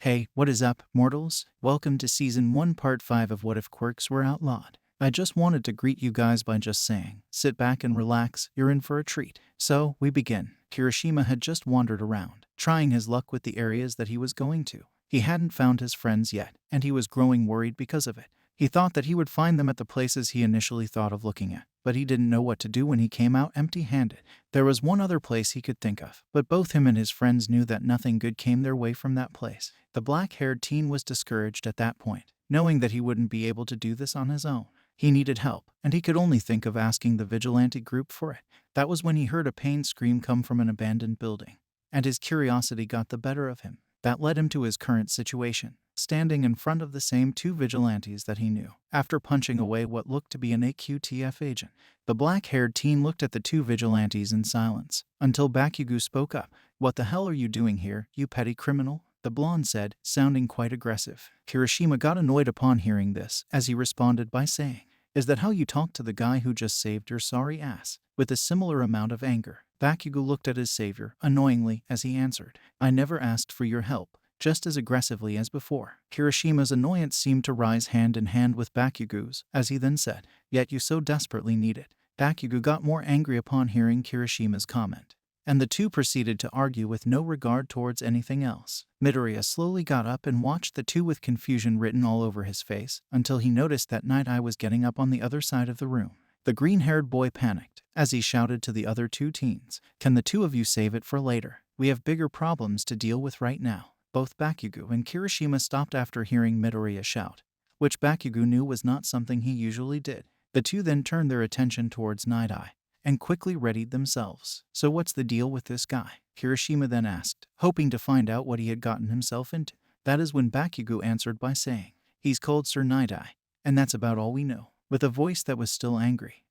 Hey, what is up, mortals? Welcome to Season 1 Part 5 of What If Quirks Were Outlawed. I just wanted to greet you guys by just saying, sit back and relax, you're in for a treat. So, we begin. Kirishima had just wandered around, trying his luck with the areas that he was going to. He hadn't found his friends yet, and he was growing worried because of it. He thought that he would find them at the places he initially thought of looking at, but he didn't know what to do when he came out empty-handed. There was one other place he could think of, but both him and his friends knew that nothing good came their way from that place. The black-haired teen was discouraged at that point, knowing that he wouldn't be able to do this on his own. He needed help, and he could only think of asking the vigilante group for it. That was when he heard a pained scream come from an abandoned building, and his curiosity got the better of him. That led him to his current situation, standing in front of the same two vigilantes that he knew, after punching away what looked to be an AQTF agent. The black-haired teen looked at the two vigilantes in silence, until Bakugo spoke up. "What the hell are you doing here, you petty criminal?" the blonde said, sounding quite aggressive. Kirishima got annoyed upon hearing this, as he responded by saying, "Is that how you talk to the guy who just saved your sorry ass?" With a similar amount of anger, Bakugo looked at his savior, annoyingly, as he answered, "I never asked for your help," just as aggressively as before. Kirishima's annoyance seemed to rise hand in hand with Bakugo's, as he then said, "Yet you so desperately need it." Bakugo got more angry upon hearing Kirishima's comment, and the two proceeded to argue with no regard towards anything else. Midoriya slowly got up and watched the two with confusion written all over his face, until he noticed that Night Eye was getting up on the other side of the room. The green-haired boy panicked, as he shouted to the other two teens, "Can the two of you save it for later? We have bigger problems to deal with right now." Both Bakugo and Kirishima stopped after hearing Midoriya shout, which Bakugo knew was not something he usually did. The two then turned their attention towards Night Eye, and quickly readied themselves. "So what's the deal with this guy?" Kirishima then asked, hoping to find out what he had gotten himself into. That is when Bakugo answered by saying, "He's called Sir Night Eye, and that's about all we know," with a voice that was still angry.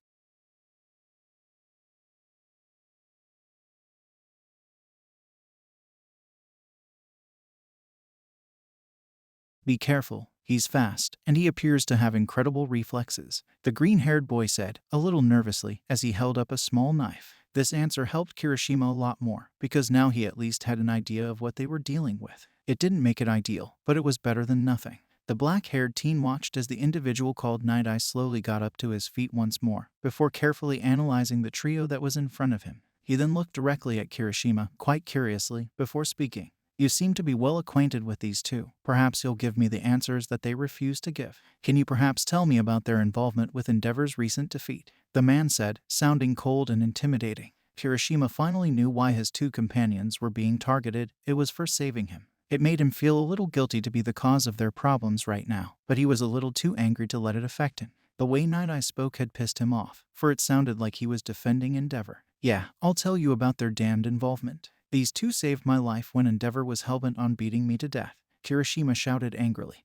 "Be careful, he's fast, and he appears to have incredible reflexes," the green-haired boy said, a little nervously, as he held up a small knife. This answer helped Kirishima a lot more, because now he at least had an idea of what they were dealing with. It didn't make it ideal, but it was better than nothing. The black-haired teen watched as the individual called Night Eye slowly got up to his feet once more, before carefully analyzing the trio that was in front of him. He then looked directly at Kirishima, quite curiously, before speaking. "You seem to be well acquainted with these two. Perhaps you'll give me the answers that they refuse to give. Can you perhaps tell me about their involvement with Endeavor's recent defeat?" the man said, sounding cold and intimidating. Kirishima finally knew why his two companions were being targeted. It was for saving him. It made him feel a little guilty to be the cause of their problems right now, but he was a little too angry to let it affect him. The way Night Eye spoke had pissed him off, for it sounded like he was defending Endeavor. "Yeah, I'll tell you about their damned involvement. These two saved my life when Endeavor was hellbent on beating me to death," Kirishima shouted angrily,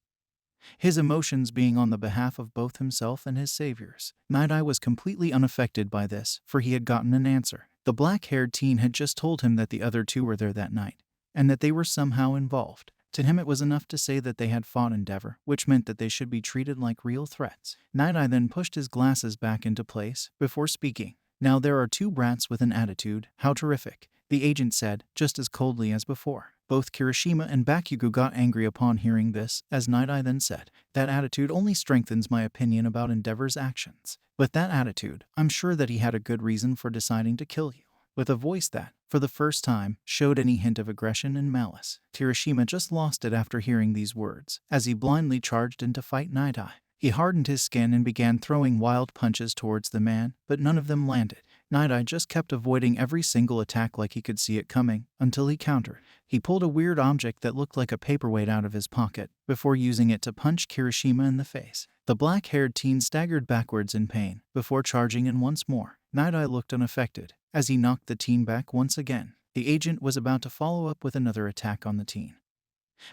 his emotions being on the behalf of both himself and his saviors. Night Eye was completely unaffected by this, for he had gotten an answer. The black-haired teen had just told him that the other two were there that night, and that they were somehow involved. To him it was enough to say that they had fought Endeavor, which meant that they should be treated like real threats. Night Eye then pushed his glasses back into place, before speaking. "Now there are two brats with an attitude. How terrific," the agent said, just as coldly as before. Both Kirishima and Bakugo got angry upon hearing this, as Night Eye then said, "That attitude only strengthens my opinion about Endeavor's actions. With that attitude, I'm sure that he had a good reason for deciding to kill you." With a voice that, for the first time, showed any hint of aggression and malice. Kirishima just lost it after hearing these words, as he blindly charged in to fight Night Eye. He hardened his skin and began throwing wild punches towards the man, but none of them landed. Night Eye just kept avoiding every single attack like he could see it coming, until he countered. He pulled a weird object that looked like a paperweight out of his pocket, before using it to punch Kirishima in the face. The black-haired teen staggered backwards in pain, before charging in once more. Night Eye looked unaffected, as he knocked the teen back once again. The agent was about to follow up with another attack on the teen,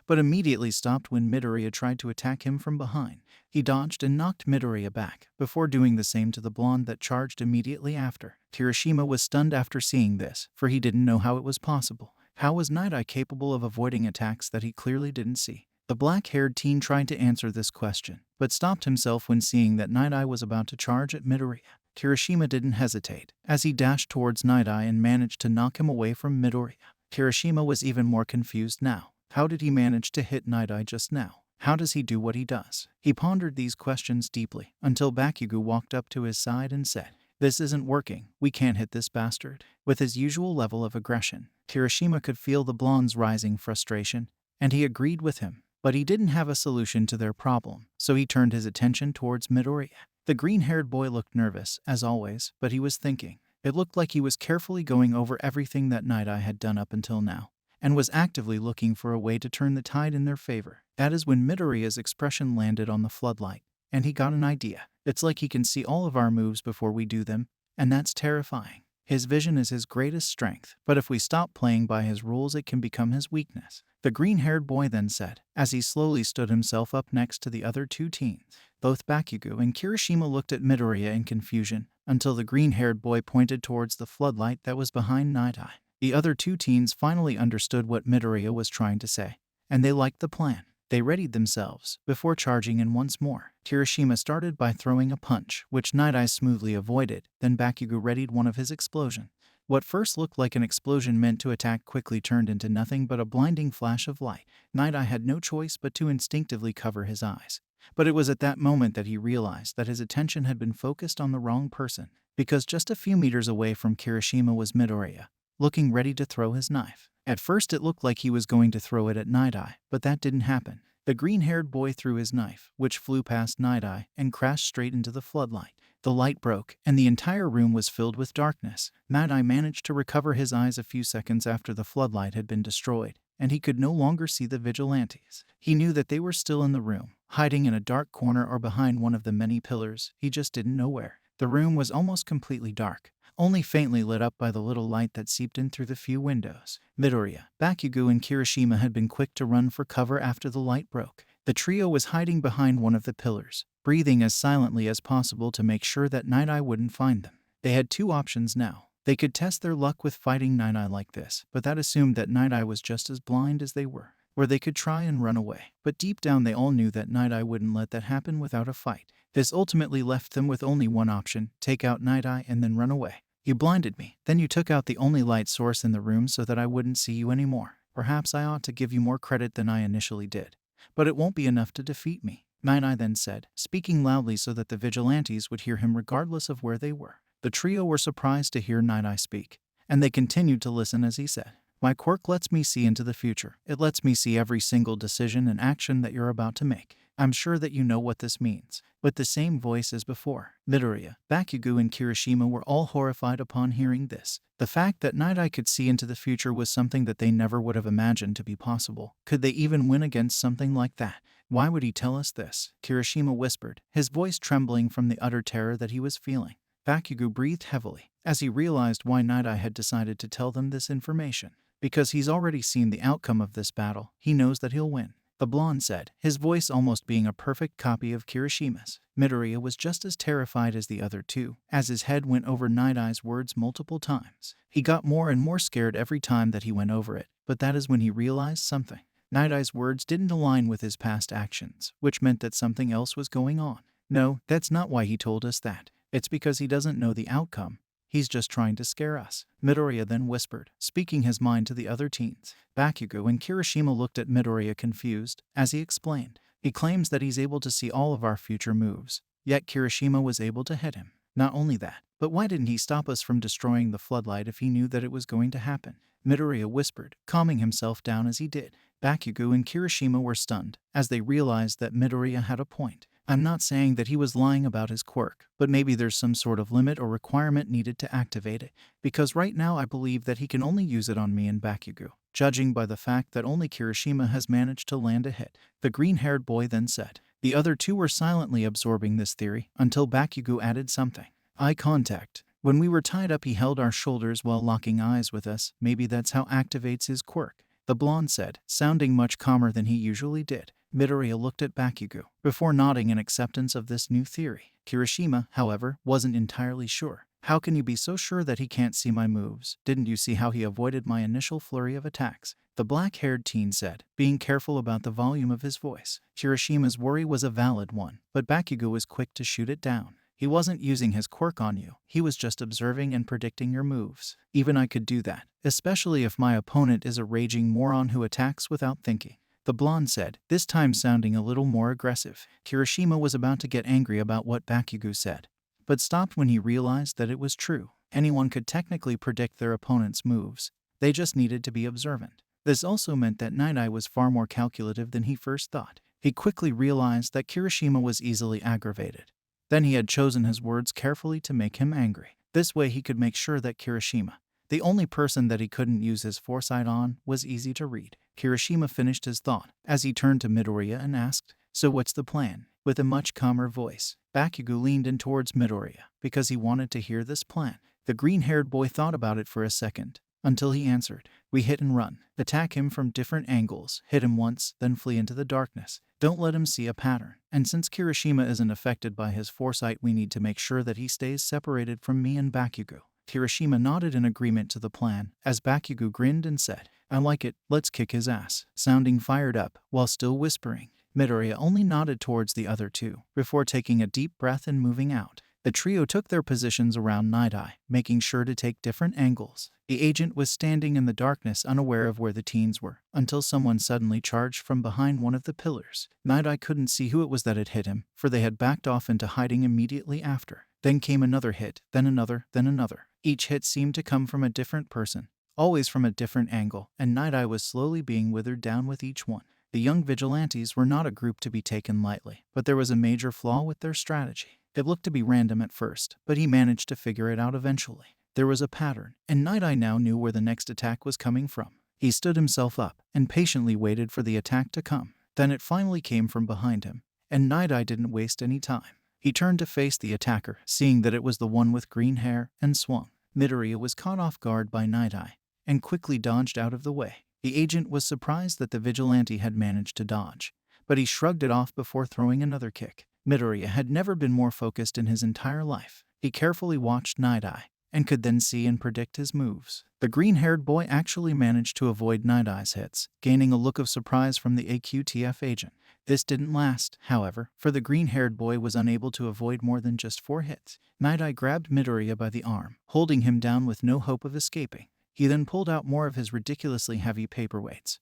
but immediately stopped when Midoriya tried to attack him from behind. He dodged and knocked Midoriya back, before doing the same to the blonde that charged immediately after. Kirishima was stunned after seeing this, for he didn't know how it was possible. How was Night Eye capable of avoiding attacks that he clearly didn't see? The black-haired teen tried to answer this question, but stopped himself when seeing that Night Eye was about to charge at Midoriya. Kirishima didn't hesitate, as he dashed towards Night Eye and managed to knock him away from Midoriya. Kirishima was even more confused now. How did he manage to hit Night Eye just now? How does he do what he does? He pondered these questions deeply until Bakugo walked up to his side and said, "This isn't working. We can't hit this bastard." With his usual level of aggression, Kirishima could feel the blonde's rising frustration, and he agreed with him. But he didn't have a solution to their problem, so he turned his attention towards Midoriya. The green-haired boy looked nervous, as always, but he was thinking. It looked like he was carefully going over everything that Night Eye had done up until now, and was actively looking for a way to turn the tide in their favor. That is when Midoriya's expression landed on the floodlight, and he got an idea. It's like he can see all of our moves before we do them, and that's terrifying. His vision is his greatest strength, but if we stop playing by his rules, it can become his weakness. The green-haired boy then said, as he slowly stood himself up next to the other two teens. Both Bakugo and Kirishima looked at Midoriya in confusion, until the green-haired boy pointed towards the floodlight that was behind Night Eye. The other two teens finally understood what Midoriya was trying to say, and they liked the plan. They readied themselves before charging in once more. Kirishima started by throwing a punch, which Night Eye smoothly avoided. Then Bakugo readied one of his explosions. What first looked like an explosion meant to attack quickly turned into nothing but a blinding flash of light. Night Eye had no choice but to instinctively cover his eyes. But it was at that moment that he realized that his attention had been focused on the wrong person, because just a few meters away from Kirishima was Midoriya, looking ready to throw his knife. At first it looked like he was going to throw it at Night Eye, but that didn't happen. The green-haired boy threw his knife, which flew past Night Eye and crashed straight into the floodlight. The light broke, and the entire room was filled with darkness. Night Eye managed to recover his eyes a few seconds after the floodlight had been destroyed, and he could no longer see the vigilantes. He knew that they were still in the room, hiding in a dark corner or behind one of the many pillars. He just didn't know where. The room was almost completely dark, only faintly lit up by the little light that seeped in through the few windows. Midoriya, Bakugo, and Kirishima had been quick to run for cover after the light broke. The trio was hiding behind one of the pillars, breathing as silently as possible to make sure that Night Eye wouldn't find them. They had two options now. They could test their luck with fighting Night Eye like this, but that assumed that Night Eye was just as blind as they were. Or they could try and run away. But deep down they all knew that Night Eye wouldn't let that happen without a fight. This ultimately left them with only one option: take out Night Eye and then run away. "You blinded me. Then you took out the only light source in the room so that I wouldn't see you anymore. Perhaps I ought to give you more credit than I initially did. But it won't be enough to defeat me," Night Eye then said, speaking loudly so that the vigilantes would hear him regardless of where they were. The trio were surprised to hear Night Eye speak, and they continued to listen as he said, "My quirk lets me see into the future. It lets me see every single decision and action that you're about to make. I'm sure that you know what this means." With the same voice as before, Midoriya, Bakugo, and Kirishima were all horrified upon hearing this. The fact that Night Eye could see into the future was something that they never would have imagined to be possible. Could they even win against something like that? "Why would he tell us this?" Kirishima whispered, his voice trembling from the utter terror that he was feeling. Bakugo breathed heavily as he realized why Night Eye had decided to tell them this information. Because he's already seen the outcome of this battle, he knows that he'll win. The blonde said, his voice almost being a perfect copy of Kirishima's. Midoriya was just as terrified as the other two, as his head went over Night Eye's words multiple times. He got more and more scared every time that he went over it, but that is when he realized something. Night Eye's words didn't align with his past actions, which meant that something else was going on. "No, that's not why he told us that. It's because he doesn't know the outcome. He's just trying to scare us," Midoriya then whispered, speaking his mind to the other teens. Bakugo and Kirishima looked at Midoriya confused, as he explained. "He claims that he's able to see all of our future moves, yet Kirishima was able to hit him. Not only that, but why didn't he stop us from destroying the floodlight if he knew that it was going to happen?" Midoriya whispered, calming himself down as he did. Bakugo and Kirishima were stunned, as they realized that Midoriya had a point. "I'm not saying that he was lying about his quirk, but maybe there's some sort of limit or requirement needed to activate it, because right now I believe that he can only use it on me and Bakugo, judging by the fact that only Kirishima has managed to land a hit," the green-haired boy then said. The other two were silently absorbing this theory until Bakugo added something. "Eye contact. When we were tied up he held our shoulders while locking eyes with us. Maybe that's how activates his quirk," the blonde said, sounding much calmer than he usually did. Midoriya looked at Bakugo before nodding in acceptance of this new theory. Kirishima, however, wasn't entirely sure. "How can you be so sure that he can't see my moves? Didn't you see how he avoided my initial flurry of attacks?" the black-haired teen said, being careful about the volume of his voice. Kirishima's worry was a valid one, but Bakugo was quick to shoot it down. He wasn't using his quirk on you, he was just observing and predicting your moves. Even I could do that, especially if my opponent is a raging moron who attacks without thinking. The blonde said, this time sounding a little more aggressive. Kirishima was about to get angry about what Bakugo said, but stopped when he realized that it was true. Anyone could technically predict their opponent's moves. They just needed to be observant. This also meant that Night Eye was far more calculative than he first thought. He quickly realized that Kirishima was easily aggravated. Then he had chosen his words carefully to make him angry. This way he could make sure that Kirishima, the only person that he couldn't use his foresight on, was easy to read. Kirishima finished his thought as he turned to Midoriya and asked, so what's the plan? With a much calmer voice, Bakugo leaned in towards Midoriya because he wanted to hear this plan. The green-haired boy thought about it for a second, until he answered, we hit and run. Attack him from different angles, hit him once, then flee into the darkness. Don't let him see a pattern. And since Kirishima isn't affected by his foresight, we need to make sure that he stays separated from me and Bakugo. Kirishima nodded in agreement to the plan, as Bakugo grinned and said, I like it, let's kick his ass, sounding fired up, while still whispering. Midoriya only nodded towards the other two, before taking a deep breath and moving out. The trio took their positions around Night Eye, making sure to take different angles. The agent was standing in the darkness unaware of where the teens were, until someone suddenly charged from behind one of the pillars. Night Eye couldn't see who it was that had hit him, for they had backed off into hiding immediately after. Then came another hit, then another, then another. Each hit seemed to come from a different person, always from a different angle, and Night Eye was slowly being withered down with each one. The young vigilantes were not a group to be taken lightly, but there was a major flaw with their strategy. It looked to be random at first, but he managed to figure it out eventually. There was a pattern, and Night Eye now knew where the next attack was coming from. He stood himself up and patiently waited for the attack to come. Then it finally came from behind him, and Night Eye didn't waste any time. He turned to face the attacker, seeing that it was the one with green hair, and swung. Midoriya was caught off guard by Night Eye and quickly dodged out of the way. The agent was surprised that the vigilante had managed to dodge, but he shrugged it off before throwing another kick. Midoriya had never been more focused in his entire life. He carefully watched Night Eye and could then see and predict his moves. The green-haired boy actually managed to avoid Night Eye's hits, gaining a look of surprise from the AQTF agent. This didn't last, however, for the green-haired boy was unable to avoid more than just 4 hits. Night Eye grabbed Midoriya by the arm, holding him down with no hope of escaping. He then pulled out more of his ridiculously heavy paperweights,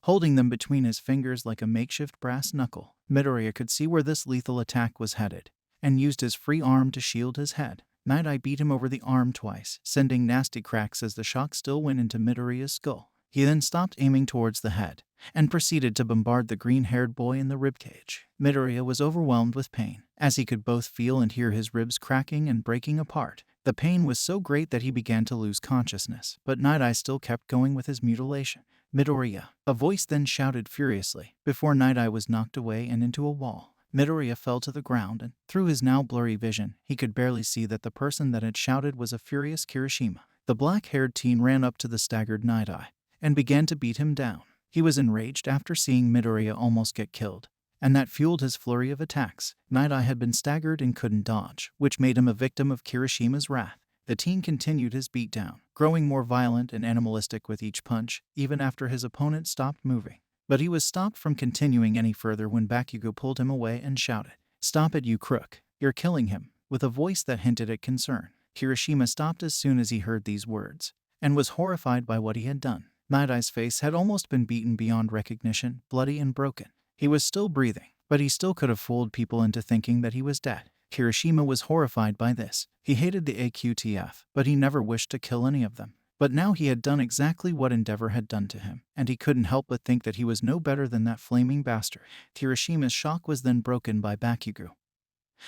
holding them between his fingers like a makeshift brass knuckle. Midoriya could see where this lethal attack was headed, and used his free arm to shield his head. Night Eye beat him over the arm twice, sending nasty cracks as the shock still went into Midoriya's skull. He then stopped aiming towards the head, and proceeded to bombard the green-haired boy in the ribcage. Midoriya was overwhelmed with pain, as he could both feel and hear his ribs cracking and breaking apart. The pain was so great that he began to lose consciousness, but Night Eye still kept going with his mutilation. Midoriya, a voice then shouted furiously, before Night Eye was knocked away and into a wall. Midoriya fell to the ground, and through his now blurry vision, he could barely see that the person that had shouted was a furious Kirishima. The black-haired teen ran up to the staggered Night Eye and began to beat him down. He was enraged after seeing Midoriya almost get killed, and that fueled his flurry of attacks. Night Eye had been staggered and couldn't dodge, which made him a victim of Kirishima's wrath. The teen continued his beatdown, growing more violent and animalistic with each punch, even after his opponent stopped moving. But he was stopped from continuing any further when Bakugo pulled him away and shouted, "Stop it, you crook. You're killing him," with a voice that hinted at concern. Kirishima stopped as soon as he heard these words, and was horrified by what he had done. Night Eye's face had almost been beaten beyond recognition, bloody and broken. He was still breathing, but he still could have fooled people into thinking that he was dead. Kirishima was horrified by this. He hated the AQTF, but he never wished to kill any of them. But now he had done exactly what Endeavor had done to him, and he couldn't help but think that he was no better than that flaming bastard. Kirishima's shock was then broken by Bakugo,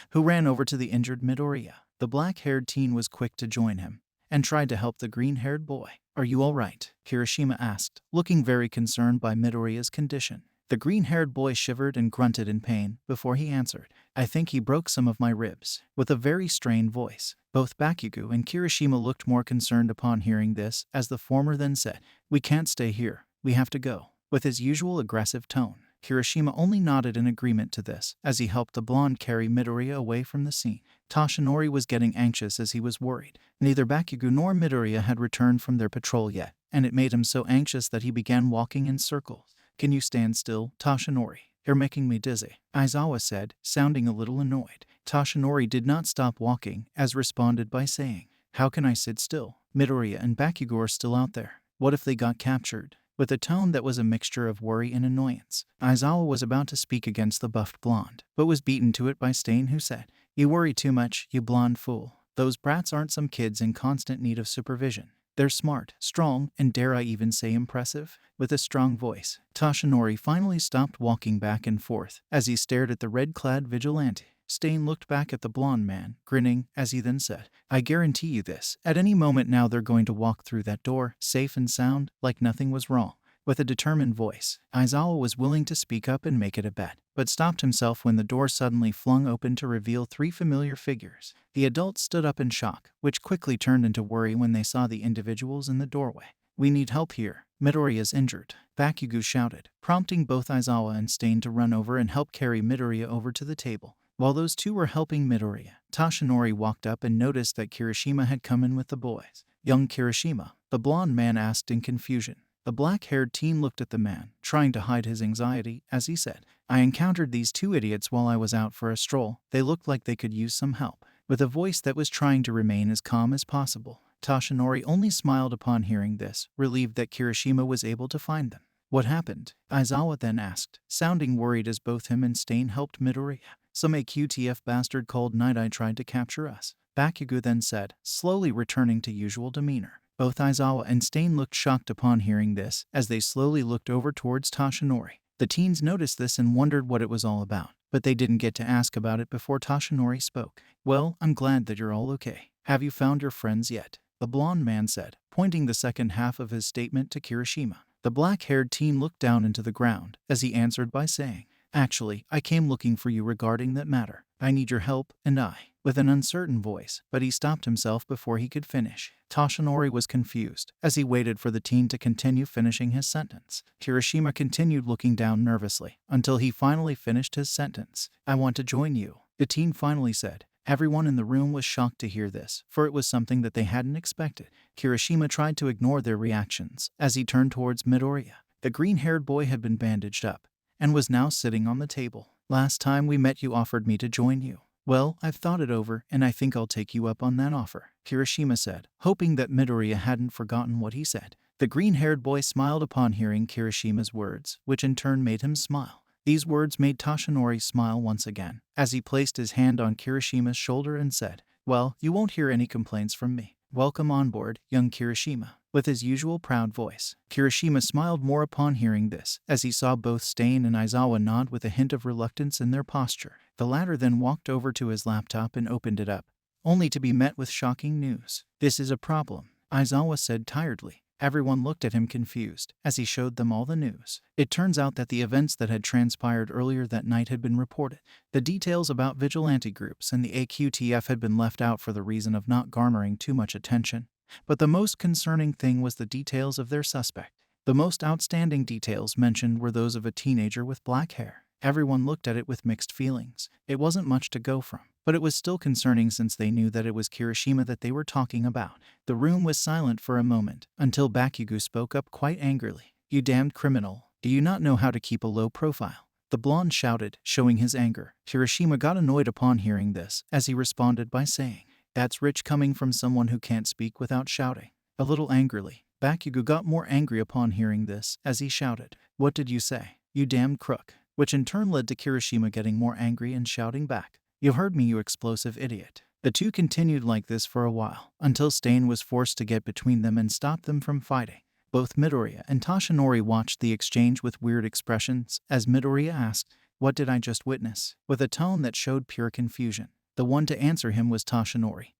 who ran over to the injured Midoriya. The black-haired teen was quick to join him, and tried to help the green-haired boy. "Are you all right?" Kirishima asked, looking very concerned by Midoriya's condition. The green-haired boy shivered and grunted in pain before he answered, "I think he broke some of my ribs," with a very strained voice. Both Bakugo and Kirishima looked more concerned upon hearing this, as the former then said, "We can't stay here, we have to go," with his usual aggressive tone. Kirishima only nodded in agreement to this, as he helped the blonde carry Midoriya away from the scene. Toshinori was getting anxious as he was worried. Neither Bakugo nor Midoriya had returned from their patrol yet, and it made him so anxious that he began walking in circles. "Can you stand still, Toshinori?" You're making me dizzy, Aizawa said, sounding a little annoyed. Toshinori did not stop walking, as responded by saying, how can I sit still? Midoriya and Bakugo are still out there. What if they got captured? With a tone that was a mixture of worry and annoyance, Aizawa was about to speak against the buffed blonde, but was beaten to it by Stain, who said, you worry too much, you blonde fool. Those brats aren't some kids in constant need of supervision. They're smart, strong, and dare I even say impressive? With a strong voice, Toshinori finally stopped walking back and forth as he stared at the red-clad vigilante. Stain looked back at the blonde man, grinning, as he then said, I guarantee you this, at any moment now they're going to walk through that door, safe and sound, like nothing was wrong. With a determined voice, Aizawa was willing to speak up and make it a bet, but stopped himself when the door suddenly flung open to reveal 3 familiar figures. The adults stood up in shock, which quickly turned into worry when they saw the individuals in the doorway. We need help here. Midoriya is injured, Bakugo shouted, prompting both Aizawa and Stain to run over and help carry Midoriya over to the table. While those two were helping Midoriya, Toshinori walked up and noticed that Kirishima had come in with the boys. Young Kirishima, the blonde man asked in confusion. The black-haired teen looked at the man, trying to hide his anxiety, as he said, I encountered these 2 idiots while I was out for a stroll. They looked like they could use some help. With a voice that was trying to remain as calm as possible, Toshinori only smiled upon hearing this, relieved that Kirishima was able to find them. What happened? Aizawa then asked, sounding worried as both him and Stain helped Midoriya. Some AQTF bastard called Night Eye tried to capture us, Bakugo then said, slowly returning to usual demeanor. Both Aizawa and Stain looked shocked upon hearing this, as they slowly looked over towards Toshinori. The teens noticed this and wondered what it was all about, but they didn't get to ask about it before Toshinori spoke. Well, I'm glad that you're all okay. Have you found your friends yet? The blonde man said, pointing the second half of his statement to Kirishima. The black-haired teen looked down into the ground, as he answered by saying, actually, I came looking for you regarding that matter. I need your help, and with an uncertain voice, but he stopped himself before he could finish. Toshinori was confused, as he waited for the teen to continue finishing his sentence. Kirishima continued looking down nervously, until he finally finished his sentence. I want to join you, the teen finally said. Everyone in the room was shocked to hear this, for it was something that they hadn't expected. Kirishima tried to ignore their reactions, as he turned towards Midoriya. The green-haired boy had been bandaged up, and was now sitting on the table. Last time we met you offered me to join you. Well, I've thought it over, and I think I'll take you up on that offer, Kirishima said, hoping that Midoriya hadn't forgotten what he said. The green-haired boy smiled upon hearing Kirishima's words, which in turn made him smile. These words made Toshinori smile once again, as he placed his hand on Kirishima's shoulder and said, well, you won't hear any complaints from me. Welcome on board, young Kirishima. With his usual proud voice, Kirishima smiled more upon hearing this, as he saw both Stain and Aizawa nod with a hint of reluctance in their posture. The latter then walked over to his laptop and opened it up, only to be met with shocking news. This is a problem, Aizawa said tiredly. Everyone looked at him confused, as he showed them all the news. It turns out that the events that had transpired earlier that night had been reported. The details about vigilante groups and the AQTF had been left out for the reason of not garnering too much attention. But the most concerning thing was the details of their suspect. The most outstanding details mentioned were those of a teenager with black hair. Everyone looked at it with mixed feelings. It wasn't much to go from, but it was still concerning since they knew that it was Kirishima that they were talking about. The room was silent for a moment, until Bakugo spoke up quite angrily. You damned criminal, do you not know how to keep a low profile? The blonde shouted, showing his anger. Kirishima got annoyed upon hearing this, as he responded by saying, that's rich coming from someone who can't speak without shouting. A little angrily, Bakugo got more angry upon hearing this, as he shouted, what did you say, you damned crook? Which in turn led to Kirishima getting more angry and shouting back, you heard me, you explosive idiot. The two continued like this for a while, until Stain was forced to get between them and stop them from fighting. Both Midoriya and Toshinori watched the exchange with weird expressions, as Midoriya asked, what did I just witness? With a tone that showed pure confusion. The one to answer him was Toshinori,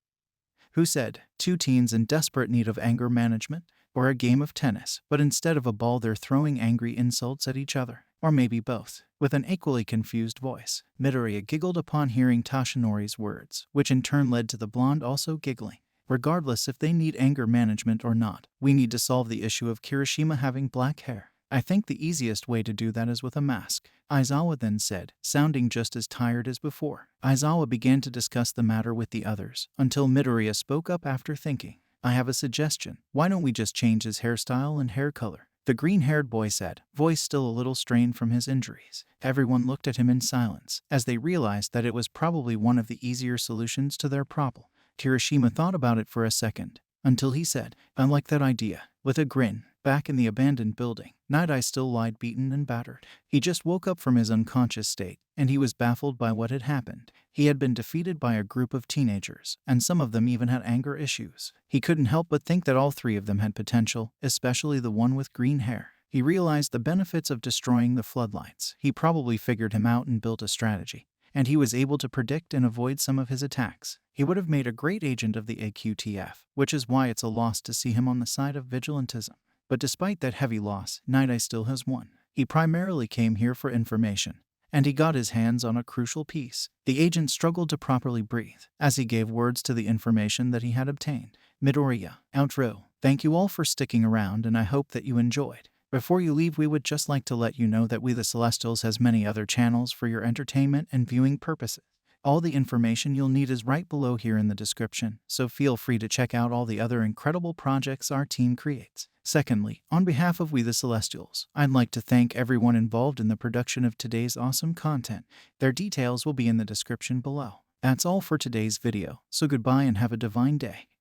who said, 2 teens in desperate need of anger management, or a game of tennis, but instead of a ball they're throwing angry insults at each other. Or maybe both. With an equally confused voice, Midoriya giggled upon hearing Toshinori's words, which in turn led to the blonde also giggling. Regardless if they need anger management or not, we need to solve the issue of Kirishima having black hair. I think the easiest way to do that is with a mask, Aizawa then said, sounding just as tired as before. Aizawa began to discuss the matter with the others, until Midoriya spoke up after thinking. I have a suggestion. Why don't we just change his hairstyle and hair color? the green-haired boy said, voice still a little strained from his injuries. Everyone looked at him in silence, as they realized that it was probably one of the easier solutions to their problem. Kirishima thought about it for a second, until he said, I like that idea. With a grin, back in the abandoned building, Night Eye still lied beaten and battered. He just woke up from his unconscious state, and he was baffled by what had happened. He had been defeated by a group of teenagers, and some of them even had anger issues. He couldn't help but think that all three of them had potential, especially the one with green hair. He realized the benefits of destroying the floodlights. He probably figured him out and built a strategy, and he was able to predict and avoid some of his attacks. He would have made a great agent of the AQTF, which is why it's a loss to see him on the side of vigilantism. But despite that heavy loss, Night Eye still has won. He primarily came here for information, and he got his hands on a crucial piece. The agent struggled to properly breathe as he gave words to the information that he had obtained. Midoriya, outro. Thank you all for sticking around, and I hope that you enjoyed. Before you leave, we would just like to let you know that We the Celestials has many other channels for your entertainment and viewing purposes. All the information you'll need is right below here in the description, so feel free to check out all the other incredible projects our team creates. Secondly, on behalf of We the Celestials, I'd like to thank everyone involved in the production of today's awesome content. Their details will be in the description below. That's all for today's video, so goodbye and have a divine day.